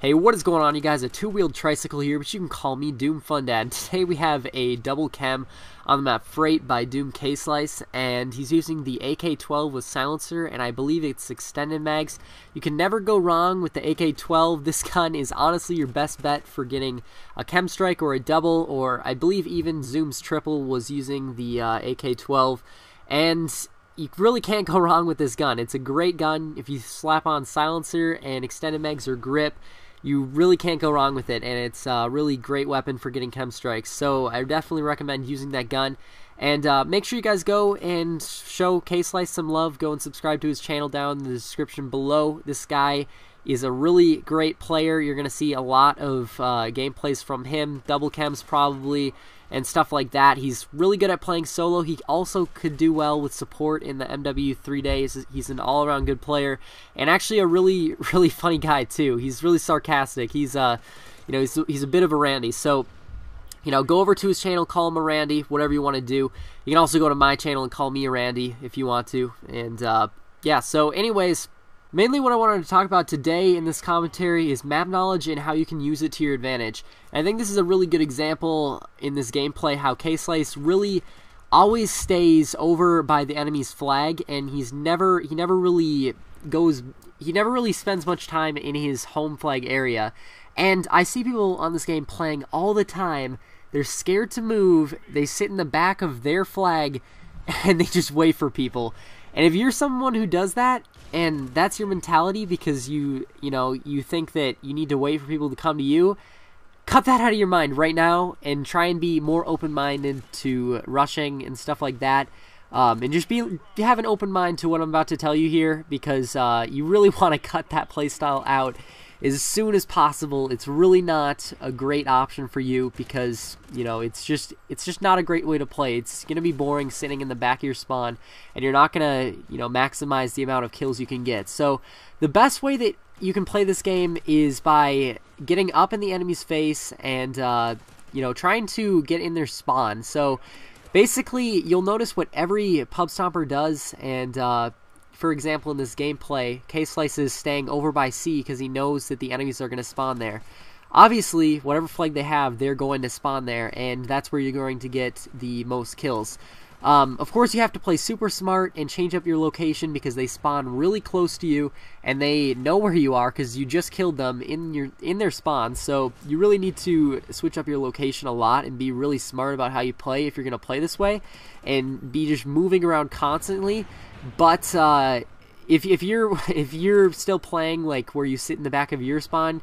Hey, what is going on, you guys? A two-wheeled tricycle here, but you can call me Doom Fun Dad. Today we have a double chem on the map Freight by DooM Kslice, and he's using the AK-12 with silencer, and I believe it's extended mags. You can never go wrong with the AK-12. This gun is honestly your best bet for getting a chem strike or a double, or I believe even Zoom's triple was using the AK-12, and you really can't go wrong with this gun. It's a great gun. If you slap on silencer and extended mags or grip, you really can't go wrong with it, and it's a really great weapon for getting chem strikes. So I definitely recommend using that gun. And make sure you guys go and show Kslice some love. Go and subscribe to his channel down in the description below. This guy is a really great player. You're going to see a lot of gameplays from him, double chems probably, and stuff like that. He's really good at playing solo. He also could do well with support in the MW3 days. He's an all-around good player, and actually a really funny guy too. He's really sarcastic. He's he's a bit of a randy. So, go over to his channel, call him a randy, whatever you want to do. You can also go to my channel and call me a randy if you want to. And yeah, so anyways, mainly what I wanted to talk about today in this commentary is map knowledge and how you can use it to your advantage. And I think this is a really good example in this gameplay how Kslice really always stays over by the enemy's flag, and he never really spends much time in his home flag area. And I see people on this game playing all the time. They're scared to move. They sit in the back of their flag and they just wait for people. And if you're someone who does that, and that's your mentality because you think that you need to wait for people to come to you, cut that out of your mind right now and try and be more open-minded to rushing and stuff like that. And just have an open mind to what I'm about to tell you here, because you really want to cut that playstyle out as soon as possible. It's really not a great option for you because it's just not a great way to play. It's gonna be boring sitting in the back of your spawn, and you're not gonna maximize the amount of kills you can get. So the best way that you can play this game is by getting up in the enemy's face and trying to get in their spawn. So basically, you'll notice what every pub stomper does, and for example, in this gameplay, Kslice is staying over by C because he knows that the enemies are going to spawn there. Obviously, whatever flag they have, they're going to spawn there, and that's where you're going to get the most kills. Of course, you have to play super smart and change up your location because they spawn really close to you, and they know where you are because you just killed them in their spawn. So you really need to switch up your location a lot and be really smart about how you play if you're going to play this way, and be just moving around constantly. But if you're still playing like where you sit in the back of your spawn,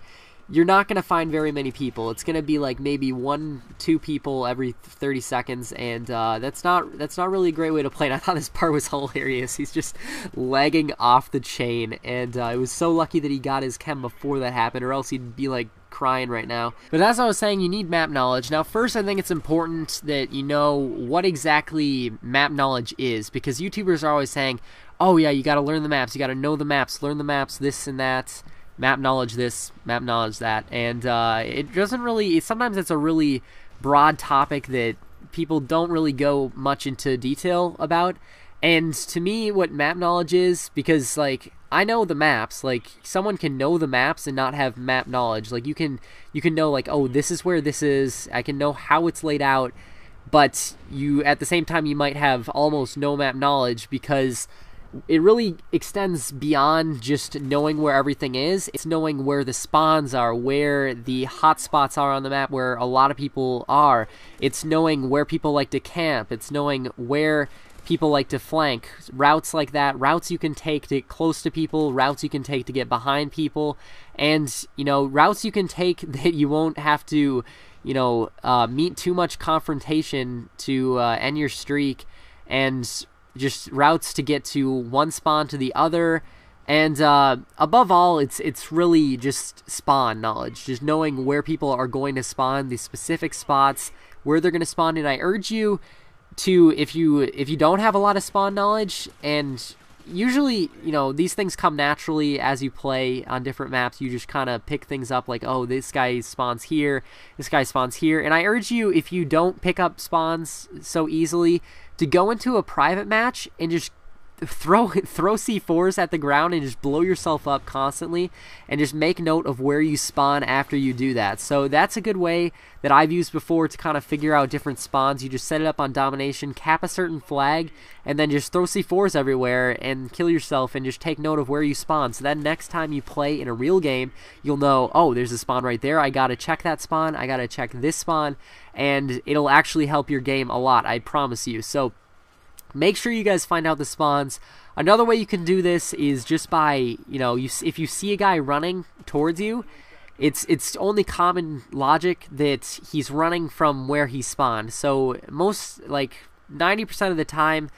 you're not going to find very many people. It's going to be like maybe 1-2 people every 30 seconds, and that's not really a great way to play. And I thought this part was hilarious. He's just lagging off the chain, and it was so lucky that he got his chem before that happened, or else he'd be like crying right now. But as I was saying, you need map knowledge. Now first, I think it's important that you know what exactly map knowledge is, because YouTubers are always saying, oh yeah, you got to learn the maps, you got to know the maps, learn the maps, this and that, map knowledge this, map knowledge that. And it doesn't really, sometimes it's a really broad topic that people don't really go much into detail about. And to me, what map knowledge is, because like I know the maps, like someone can know the maps and not have map knowledge. Like you can know like, oh, this is where this is, I can know how it's laid out, but you at the same time you might have almost no map knowledge, because it really extends beyond just knowing where everything is. It's knowing where the spawns are, where the hot spots are on the map, where a lot of people are. It's knowing where people like to camp. It's knowing where people like to flank, routes like that, routes you can take to get close to people, routes you can take to get behind people, and routes you can take that you won't have to meet too much confrontation to end your streak, and just routes to get to one spawn to the other. And above all, it's really just spawn knowledge, just knowing where people are going to spawn, the specific spots where they're going to spawn. And I urge you to, if you don't have a lot of spawn knowledge, and usually these things come naturally as you play on different maps, you just kind of pick things up like, oh, this guy spawns here, this guy spawns here. And I urge you, if you don't pick up spawns so easily, to go into a private match and just throw C4s at the ground and just blow yourself up constantly, and just make note of where you spawn after you do that. So that's a good way that I've used before to kind of figure out different spawns. You just set it up on domination, cap a certain flag, and then just throw C4s everywhere and kill yourself, and just take note of where you spawn. So then next time you play in a real game, you'll know, oh, there's a spawn right there, I gotta check that spawn, I gotta check this spawn, and it'll actually help your game a lot, I promise you. So make sure you guys find out the spawns. Another way you can do this is just by, if you see a guy running towards you, it's only common logic that he's running from where he spawned. So most, like 90% of the time,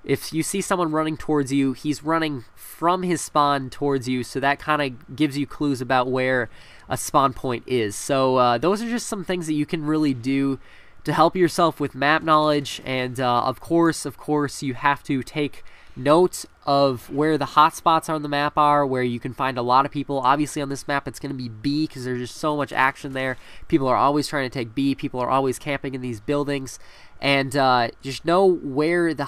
if you see someone running towards you, he's running from his spawn towards you, so that kind of gives you clues about where a spawn point is. So those are just some things that you can really do to help yourself with map knowledge. And of course you have to take note of where the hot spots on the map are, where you can find a lot of people. Obviously on this map it's going to be B, because there's just so much action there. People are always trying to take B, people are always camping in these buildings, and just know where the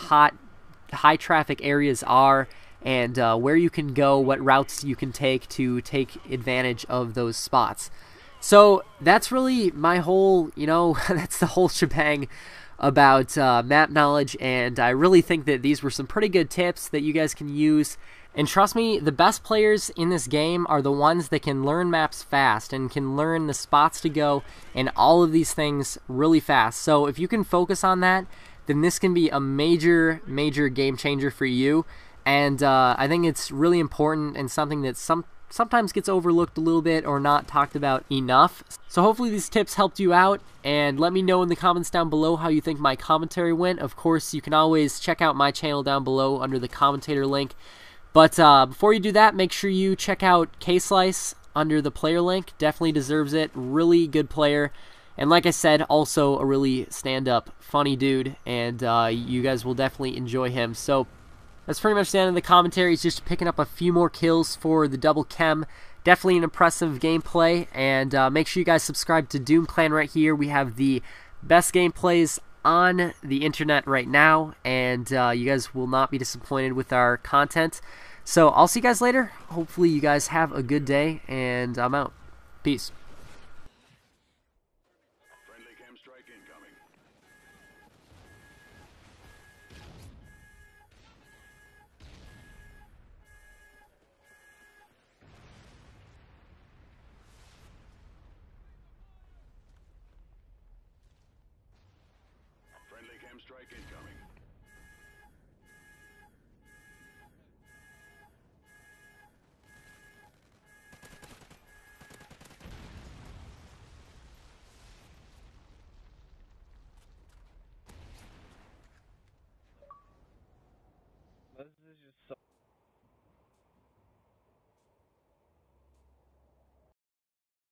high traffic areas are, and where you can go, what routes you can take to take advantage of those spots. So that's really my whole, that's the whole shebang about map knowledge, and I really think that these were some pretty good tips that you guys can use. And trust me, the best players in this game are the ones that can learn maps fast and can learn the spots to go and all of these things really fast. So if you can focus on that, then this can be a major game changer for you. And I think it's really important, and something that sometimes gets overlooked a little bit or not talked about enough. So hopefully these tips helped you out, and let me know in the comments down below how you think my commentary went. Of course, you can always check out my channel down below under the commentator link. But before you do that, make sure you check out Kslice under the player link. Definitely deserves it. Really good player. And like I said, also a really stand-up, funny dude, and you guys will definitely enjoy him. So that's pretty much the end of the commentary. It's just picking up a few more kills for the double chem. Definitely an impressive gameplay, and make sure you guys subscribe to Doom Clan right here. We have the best gameplays on the internet right now, and you guys will not be disappointed with our content. So I'll see you guys later. Hopefully you guys have a good day, and I'm out. Peace. Friendly chem strike incoming. Friendly chem strike incoming. This is just so